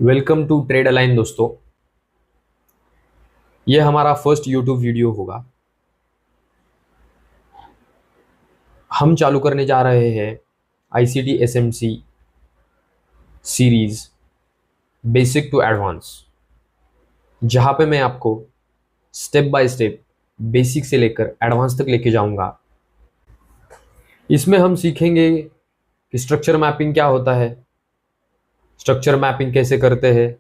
Welcome to trade align दोस्तों। ये हमारा फर्स्ट यूट्यूब वीडियो होगा। हम चालू करने जा रहे हैं ICT SMC series basic to advance, जहाँ पे मैं आपको स्टेप बाय स्टेप बेसिक से लेकर एडवांस तक लेके जाऊंगा। इसमें हम सीखेंगे कि स्ट्रक्चर मैपिंग क्या होता है, स्ट्रक्चर मैपिंग कैसे करते हैं,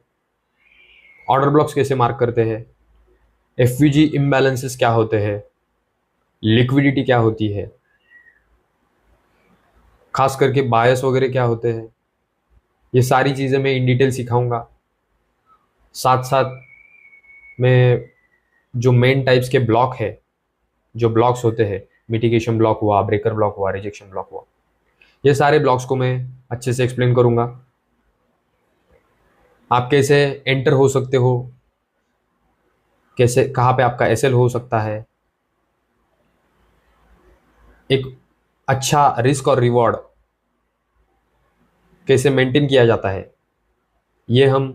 ऑर्डर ब्लॉक्स कैसे मार्क करते हैं, एफवीजी इम्बैलेंसेस क्या होते हैं, लिक्विडिटी क्या होती है, खास करके बायस वगैरह क्या होते हैं। ये सारी चीज़ें मैं इन डिटेल सिखाऊंगा। साथ साथ में जो मेन टाइप्स के ब्लॉक है, जो ब्लॉक्स होते हैं, मिटिगेशन ब्लॉक हुआ, ब्रेकर ब्लॉक हुआ, रिजेक्शन ब्लॉक हुआ, ये सारे ब्लॉक्स को मैं अच्छे से एक्सप्लेन करूंगा। आप कैसे एंटर हो सकते हो, कैसे कहाँ पे आपका एसएल हो सकता है, एक अच्छा रिस्क और रिवॉर्ड कैसे मेंटेन किया जाता है, ये हम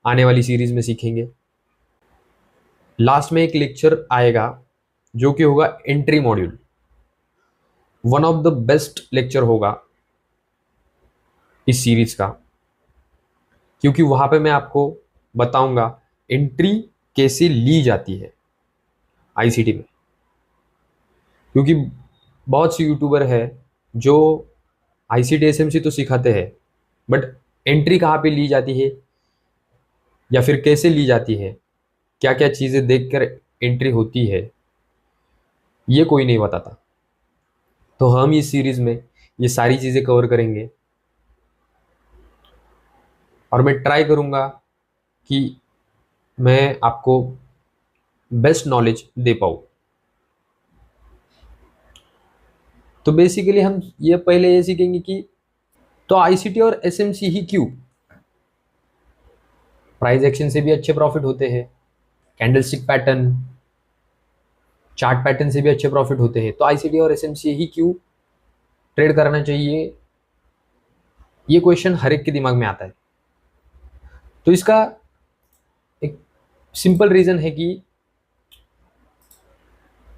आने वाली सीरीज में सीखेंगे। लास्ट में एक लेक्चर आएगा जो कि होगा entry module. One of the best lecture होगा इस सीरीज का, क्योंकि वहां पे मैं आपको बताऊंगा एंट्री कैसे ली जाती है आईसीटी में। क्योंकि बहुत से यूट्यूबर है जो आईसीटी एसएमसी तो सिखाते हैं, बट एंट्री कहाँ पे ली जाती है या फिर कैसे ली जाती है, क्या क्या चीज़ें देखकर एंट्री होती है, ये कोई नहीं बताता। तो हम इस सीरीज में ये सारी चीज़ें कवर करेंगे और मैं ट्राई करूँगा कि मैं आपको बेस्ट नॉलेज दे पाऊँ। तो बेसिकली हम ये पहले ये सीखेंगे कि तो आईसीटी और एसएमसी ही क्यों। प्राइस एक्शन से भी अच्छे प्रॉफिट होते हैं, कैंडलस्टिक पैटर्न, चार्ट पैटर्न से भी अच्छे प्रॉफिट होते हैं, तो आईसीटी और एसएमसी ही क्यों ट्रेड करना चाहिए, ये क्वेश्चन हर एक के दिमाग में आता है। तो इसका एक सिंपल रीजन है कि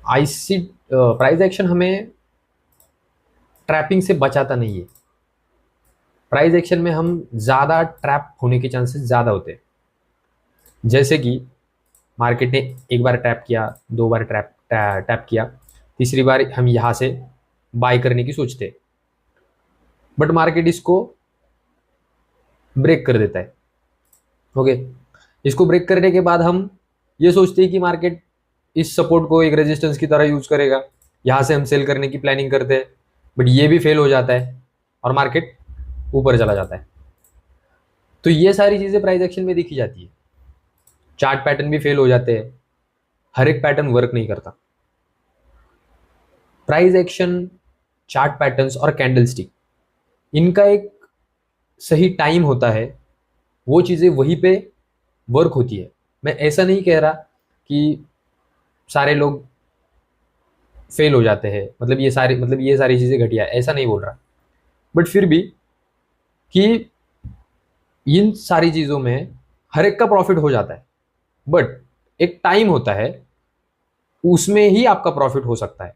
आईसी प्राइस एक्शन हमें ट्रैपिंग से बचाता नहीं है। प्राइस एक्शन में हम ज़्यादा ट्रैप होने के चांसेस ज़्यादा होते हैं। जैसे कि मार्केट ने एक बार टैप किया, दो बार टैप किया, तीसरी बार हम यहाँ से बाय करने की सोचते हैं, बट मार्केट इसको ब्रेक कर देता है। ओके, इसको ब्रेक करने के बाद हम ये सोचते हैं कि मार्केट इस सपोर्ट को एक रेजिस्टेंस की तरह यूज करेगा, यहाँ से हम सेल करने की प्लानिंग करते हैं, बट ये भी फेल हो जाता है और मार्केट ऊपर चला जाता है। तो ये सारी चीज़ें प्राइस एक्शन में देखी जाती है। चार्ट पैटर्न भी फेल हो जाते हैं, हर एक पैटर्न वर्क नहीं करता। प्राइस एक्शन, चार्ट पैटर्न्स और कैंडलस्टिक, इनका एक सही टाइम होता है, वो चीज़ें वहीं पे वर्क होती है। मैं ऐसा नहीं कह रहा कि सारे लोग फेल हो जाते हैं, मतलब ये सारी चीज़ें घटिया है, ऐसा नहीं बोल रहा, बट फिर भी कि इन सारी चीज़ों में हर एक का प्रॉफिट हो जाता है, बट एक टाइम होता है, उसमें ही आपका प्रॉफिट हो सकता है।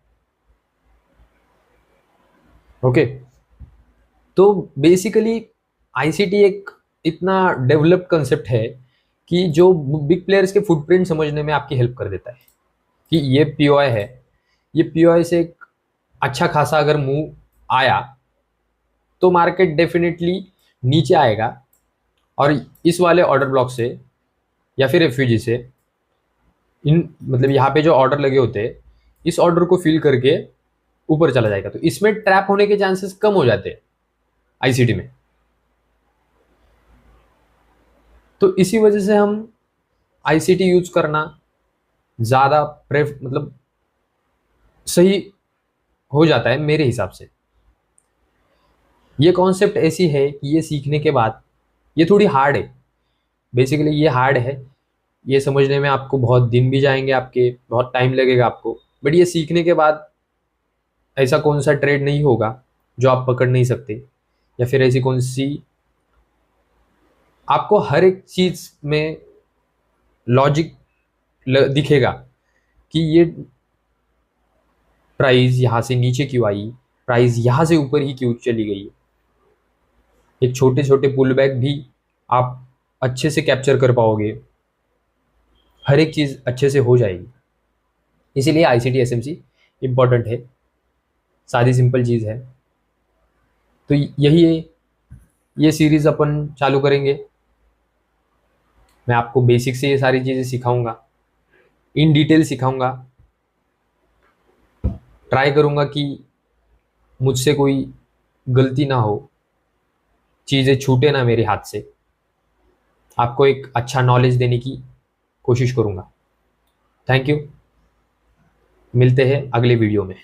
ओके, तो बेसिकली आईसीटी एक इतना डेवलप्ड कंसेप्ट है कि जो बिग प्लेयर्स के फुटप्रिंट समझने में आपकी हेल्प कर देता है कि ये पीओआई है, ये पीओआई से एक अच्छा खासा अगर मूव आया तो मार्केट डेफिनेटली नीचे आएगा, और इस वाले ऑर्डर ब्लॉक से या फिर एफयूजी से, इन मतलब यहाँ पे जो ऑर्डर लगे होते हैं, इस ऑर्डर को फिल करके ऊपर चला जाएगा। तो इसमें ट्रैप होने के चांसेस कम हो जाते हैं आईसीटी में। तो इसी वजह से हम आईसीटी यूज करना ज़्यादा मतलब सही हो जाता है मेरे हिसाब से। ये कॉन्सेप्ट ऐसी है कि ये सीखने के बाद ये थोड़ी हार्ड है। बेसिकली ये हार्ड है, ये समझने में आपको बहुत दिन भी जाएंगे, आपके बहुत टाइम लगेगा आपको, बट ये सीखने के बाद ऐसा कौन सा ट्रेड नहीं होगा जो आप पकड़ नहीं सकते, या फिर ऐसी कौन सी आपको हर एक चीज में लॉजिक दिखेगा कि ये प्राइस यहाँ से नीचे क्यों आई, प्राइस यहाँ से ऊपर ही क्यों चली गई। एक छोटे छोटे पुल बैक भी आप अच्छे से कैप्चर कर पाओगे, हर एक चीज़ अच्छे से हो जाएगी। इसीलिए आईसीटी एसएमसी इम्पॉर्टेंट है, सादी सिंपल चीज़ है। तो यही है, ये सीरीज़ अपन चालू करेंगे। मैं आपको बेसिक से ये सारी चीज़ें सिखाऊंगा, इन डिटेल सिखाऊंगा। ट्राई करूंगा कि मुझसे कोई गलती ना हो, चीज़ें छूटे ना मेरे हाथ से, आपको एक अच्छा नॉलेज देने की कोशिश करूंगा। थैंक यू, मिलते हैं अगले वीडियो में।